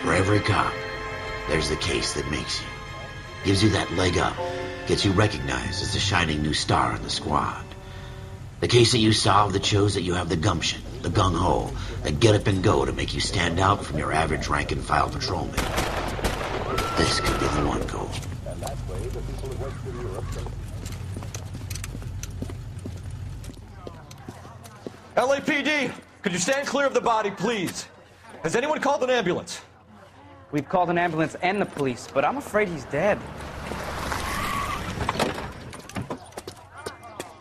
For every cop, there's the case that makes you. Gives you that leg up. Gets you recognized as the shining new star in the squad. The case that you solve that shows that you have the gumption, the gung-ho, the get up and go to make you stand out from your average rank-and-file patrolman. This could be the one, Cole. LAPD, could you stand clear of the body, please? Has anyone called an ambulance? We've called an ambulance and the police, but I'm afraid he's dead.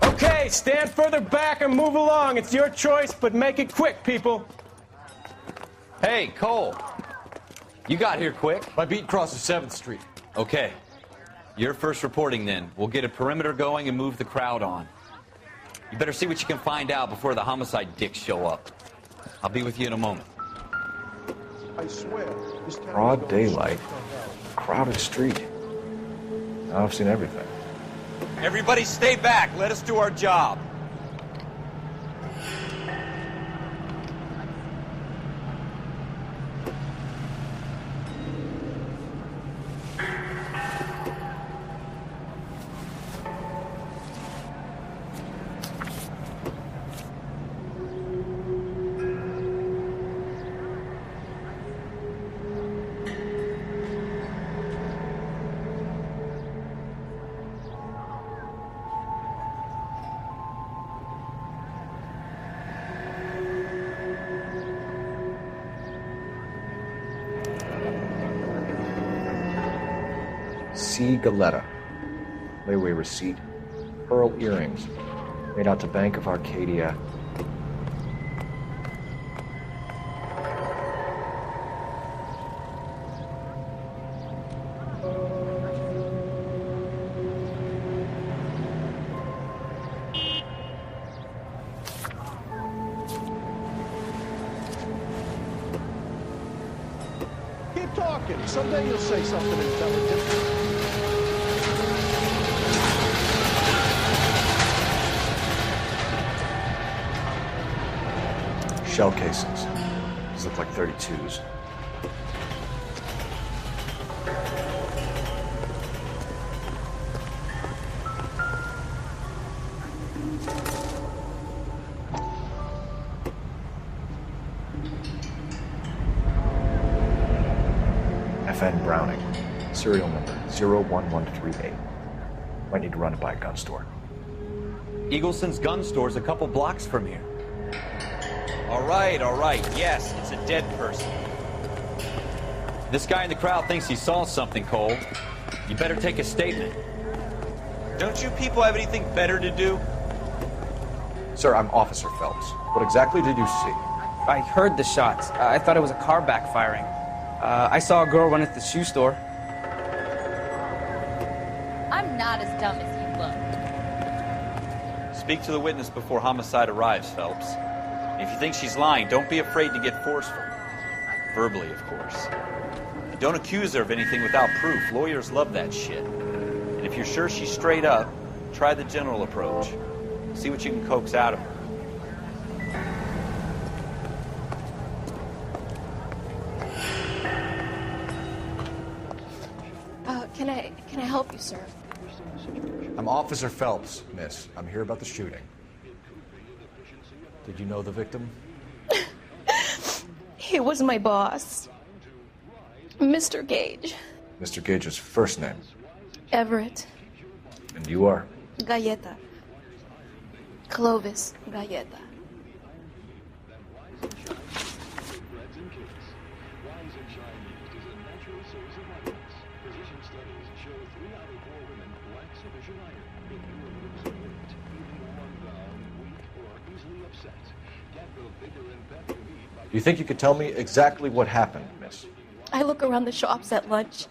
Okay, stand further back and move along. It's your choice, but make it quick, people. Hey, Cole. You got here quick. My beat crosses 7th Street. Okay. You're first reporting then. We'll get a perimeter going and move the crowd on. You better see what you can find out before the homicide dicks show up. I'll be with you in a moment. I swear. Broad daylight. Crowded street. Now I've seen everything. Everybody stay back. Let us do our job. C. Galetta. Layaway receipt. Pearl earrings. Made out to Bank of Arcadia. Keep talking. Someday you'll say something intelligent. Shell casings. These look like 32s. FN Browning. Serial number 01138. Might need to run it by a gun store. Eagleson's gun store's a couple blocks from here. All right. Yes, it's a dead person. This guy in the crowd thinks he saw something, Cole. You better take a statement. Don't you people have anything better to do? Sir, I'm Officer Phelps. What exactly did you see? I heard the shots. I thought it was a car backfiring. I saw a girl run at the shoe store. I'm not as dumb as you look. Speak to the witness before homicide arrives, Phelps. If you think she's lying, don't be afraid to get forceful. Verbally, of course. And don't accuse her of anything without proof. Lawyers love that shit. And if you're sure she's straight up, try the general approach. See what you can coax out of her. Can I help you, sir? I'm Officer Phelps, miss. I'm here about the shooting. Did you know the victim? He was my boss, Mr. Gage. Mr. Gage's first name. Everett. And you are? Galleta. Clovis Galleta. Do you think you could tell me exactly what happened, miss? I look around the shops at lunch.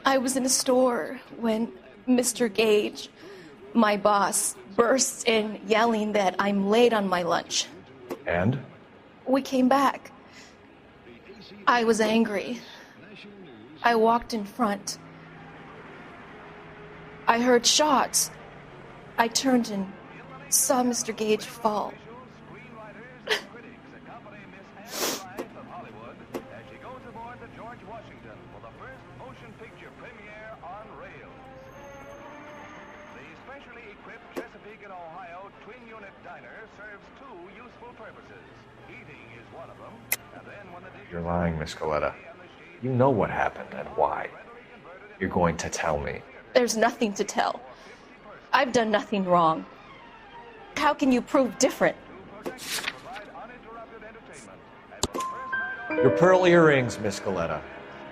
I was in a store when Mr. Gage, my boss, bursts in yelling that I'm late on my lunch. And? We came back. I was angry. I walked in front. I heard shots. I turned and saw Mr. Gage fall. picture premiere on rails. The specially equipped Chesapeake and Ohio twin-unit diner serves two useful purposes. Eating is one of them, and then when the You're lying, Miss Coletta. You know what happened and why. You're going to tell me. There's nothing to tell. I've done nothing wrong. How can you prove different? Your pearl earrings, Miss Coletta.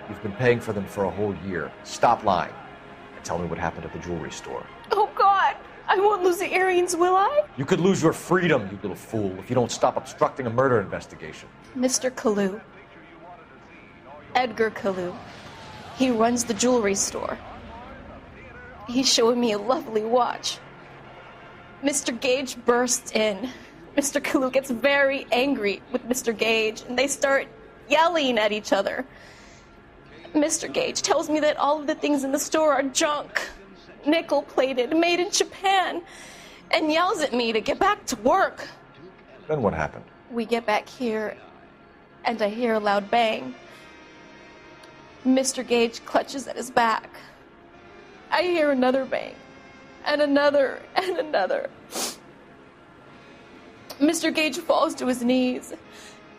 You've been paying for them for a whole year. Stop lying. And tell me what happened at the jewelry store. Oh, God! I won't lose the earrings, will I? You could lose your freedom, you little fool, if you don't stop obstructing a murder investigation. Mr. Kalu. Edgar Kalu. He runs the jewelry store. He's showing me a lovely watch. Mr. Gage bursts in. Mr. Kalu gets very angry with Mr. Gage, and they start yelling at each other. Mr. Gage tells me that all of the things in the store are junk, nickel-plated, made in Japan, and yells at me to get back to work. Then what happened? We get back here, and I hear a loud bang. Mr. Gage clutches at his back. I hear another bang, and another, and another. Mr. Gage falls to his knees.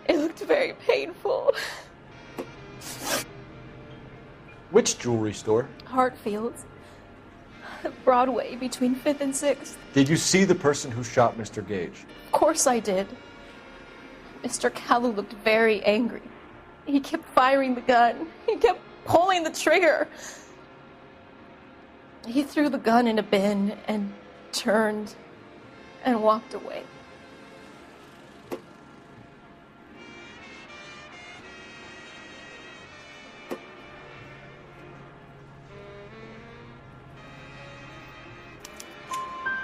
It looked very painful. Which jewelry store? Hartfield's. Broadway, between 5th and 6th. Did you see the person who shot Mr. Gage? Of course I did. Mr. Kalu looked very angry. He kept firing the gun. He kept pulling the trigger. He threw the gun in a bin and turned and walked away.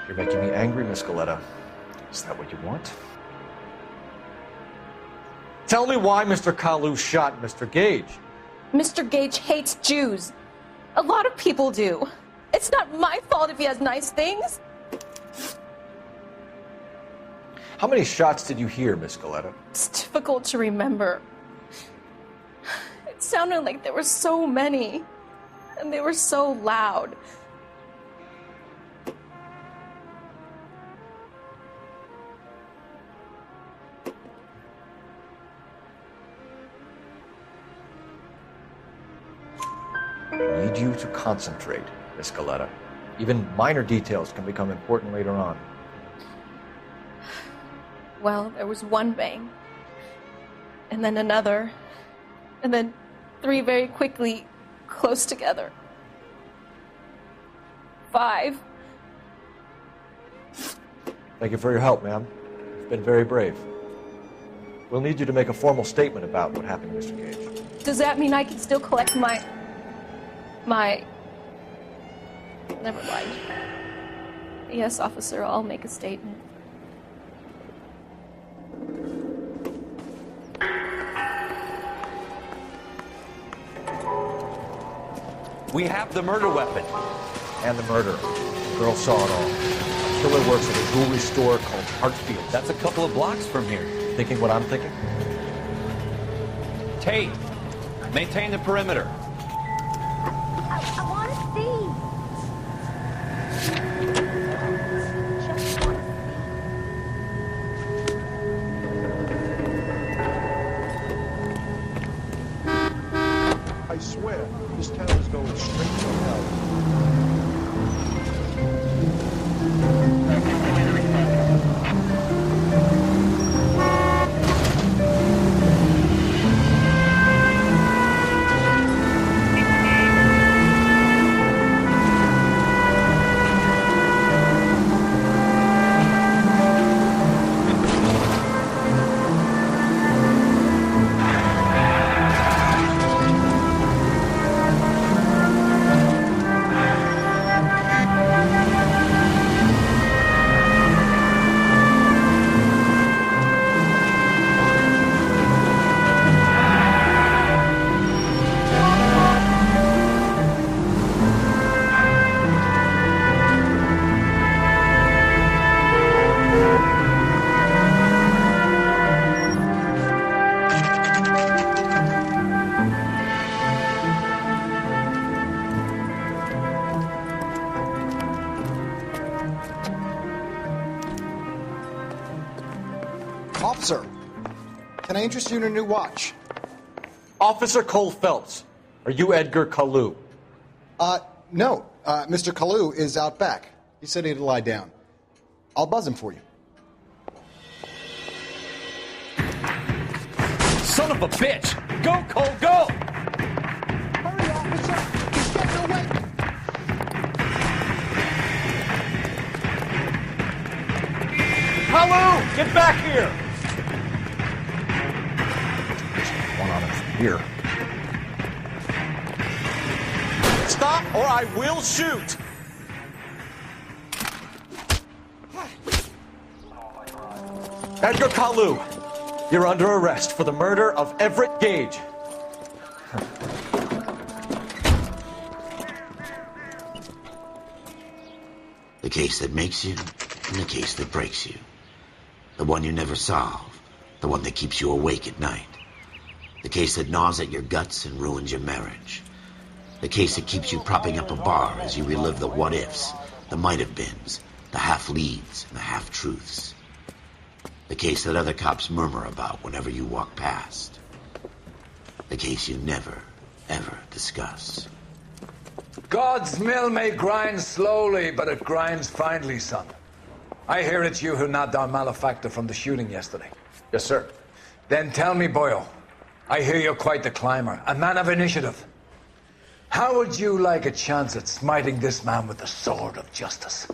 You're making me angry, Miss Coletta. Is that what you want? Tell me why Mr. Kalu shot Mr. Gage. Mr. Gage hates Jews. A lot of people do. It's not my fault if he has nice things. How many shots did you hear, Miss Coletta? It's difficult to remember. It sounded like there were so many, and they were so loud. I need you to concentrate, Miss Coletta. Even minor details can become important later on. Well, there was one bang, and then another, and then 3 very quickly, close together. 5. Thank you for your help, ma'am. You've been very brave. We'll need you to make a formal statement about what happened to Mr. Gage. Does that mean I can still collect my... Never mind. Yes, officer, I'll make a statement. We have the murder weapon. And the murderer. The girl saw it all. The killer works at a jewelry store called Hartfield. That's a couple of blocks from here. Thinking what I'm thinking? Tate, maintain the perimeter. I want to see. Just want to see. I swear, this town is going straight to hell. Officer, can I interest you in a new watch? Officer Cole Phelps, are you Edgar Kalu? No. Mr. Kalu is out back. He said he'd lie down. I'll buzz him for you. Son of a bitch! Go, Cole, go! Hurry, officer! He's getting away! Hello! Get back here! One on him from here. Stop or I will shoot! Edgar Kalu, you're under arrest for the murder of Everett Gage. The case that makes you, and the case that breaks you. The one you never solve, the one that keeps you awake at night. The case that gnaws at your guts and ruins your marriage. The case that keeps you propping up a bar as you relive the what-ifs, the might-have-beens, the half-leads, and the half-truths. The case that other cops murmur about whenever you walk past. The case you never, ever discuss. God's mill may grind slowly, but it grinds finely, son. I hear it's you who nabbed our malefactor from the shooting yesterday. Yes, sir. Then tell me, Boyle, I hear you're quite the climber, a man of initiative. How would you like a chance at smiting this man with the sword of justice?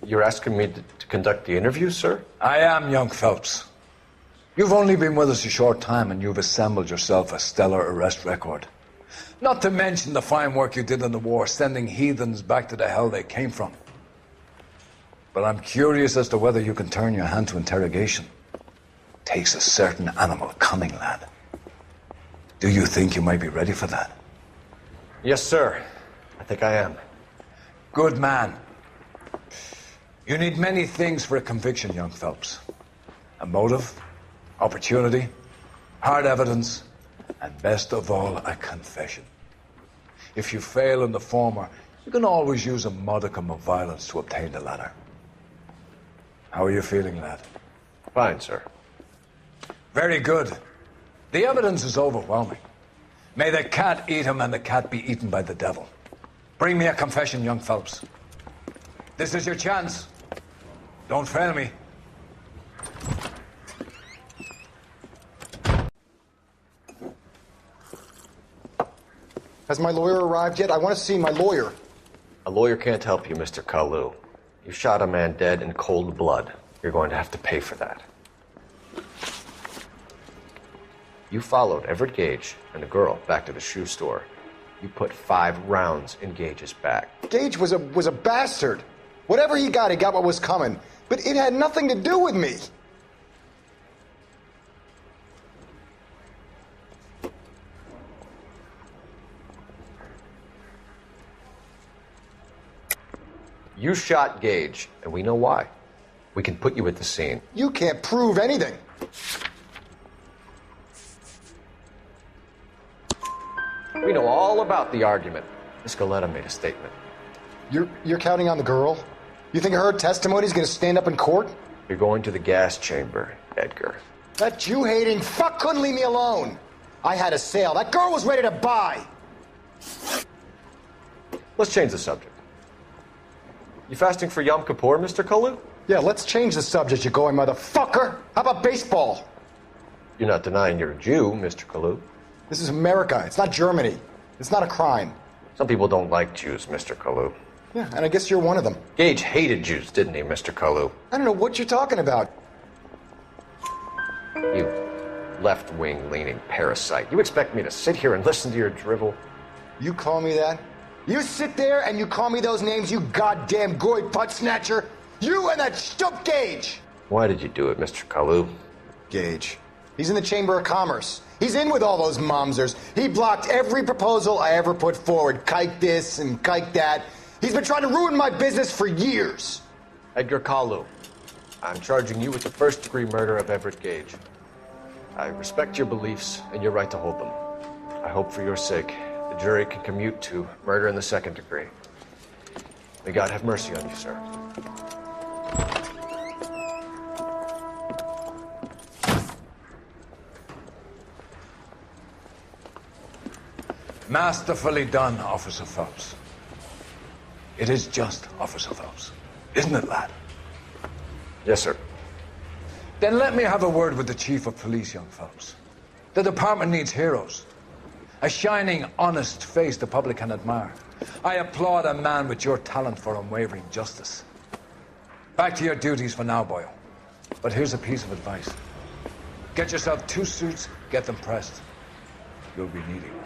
You're asking me to conduct the interview, sir? I am, young Phelps. You've only been with us a short time and you've assembled yourself a stellar arrest record. Not to mention the fine work you did in the war, sending heathens back to the hell they came from. But I'm curious as to whether you can turn your hand to interrogation. Takes a certain animal cunning, lad. Do you think you might be ready for that? Yes, sir. I think I am. Good man. You need many things for a conviction, young Phelps. A motive, opportunity, hard evidence, and best of all, a confession. If you fail in the former, you can always use a modicum of violence to obtain the latter. How are you feeling, lad? Fine, sir. Very good. The evidence is overwhelming. May the cat eat him and the cat be eaten by the devil. Bring me a confession, young Phelps. This is your chance. Don't fail me. Has my lawyer arrived yet? I want to see my lawyer. A lawyer can't help you, Mr. Kalu. You shot a man dead in cold blood. You're going to have to pay for that. You followed Everett Gage and the girl back to the shoe store. You put 5 rounds in Gage's back. Gage was a bastard. Whatever he got what was coming. But it had nothing to do with me. You shot Gage, and we know why. We can put you at the scene. You can't prove anything. We know all about the argument. Miss Galetta made a statement. You're counting on the girl? You think her testimony's gonna stand up in court? You're going to the gas chamber, Edgar. That Jew-hating fuck couldn't leave me alone. I had a sale. That girl was ready to buy. Let's change the subject. You fasting for Yom Kippur, Mr. Kalu? Yeah, let's change the subject, you going motherfucker. How about baseball? You're not denying you're a Jew, Mr. Kalu. This is America. It's not Germany. It's not a crime. Some people don't like Jews, Mr. Kalu. Yeah, and I guess you're one of them. Gage hated Jews, didn't he, Mr. Kalu? I don't know what you're talking about. You left-wing leaning parasite. You expect me to sit here and listen to your drivel? You call me that? You sit there and you call me those names, you goddamn goy putt snatcher? You and that stup Gage! Why did you do it, Mr. Kalu? Gage. He's in the Chamber of Commerce. He's in with all those momsers. He blocked every proposal I ever put forward. Kike this and kike that. He's been trying to ruin my business for years. Edgar Kalu, I'm charging you with the first-degree murder of Everett Gage. I respect your beliefs and your right to hold them. I hope for your sake the jury can commute to murder in the second degree. May God have mercy on you, sir. Masterfully done, Officer Phelps. It is just, Officer Phelps. Isn't it, lad? Yes, sir. Then let me have a word with the Chief of Police, young Phelps. The department needs heroes. A shining, honest face the public can admire. I applaud a man with your talent for unwavering justice. Back to your duties for now, Boyle. But here's a piece of advice. Get yourself 2 suits, get them pressed. You'll be needing them.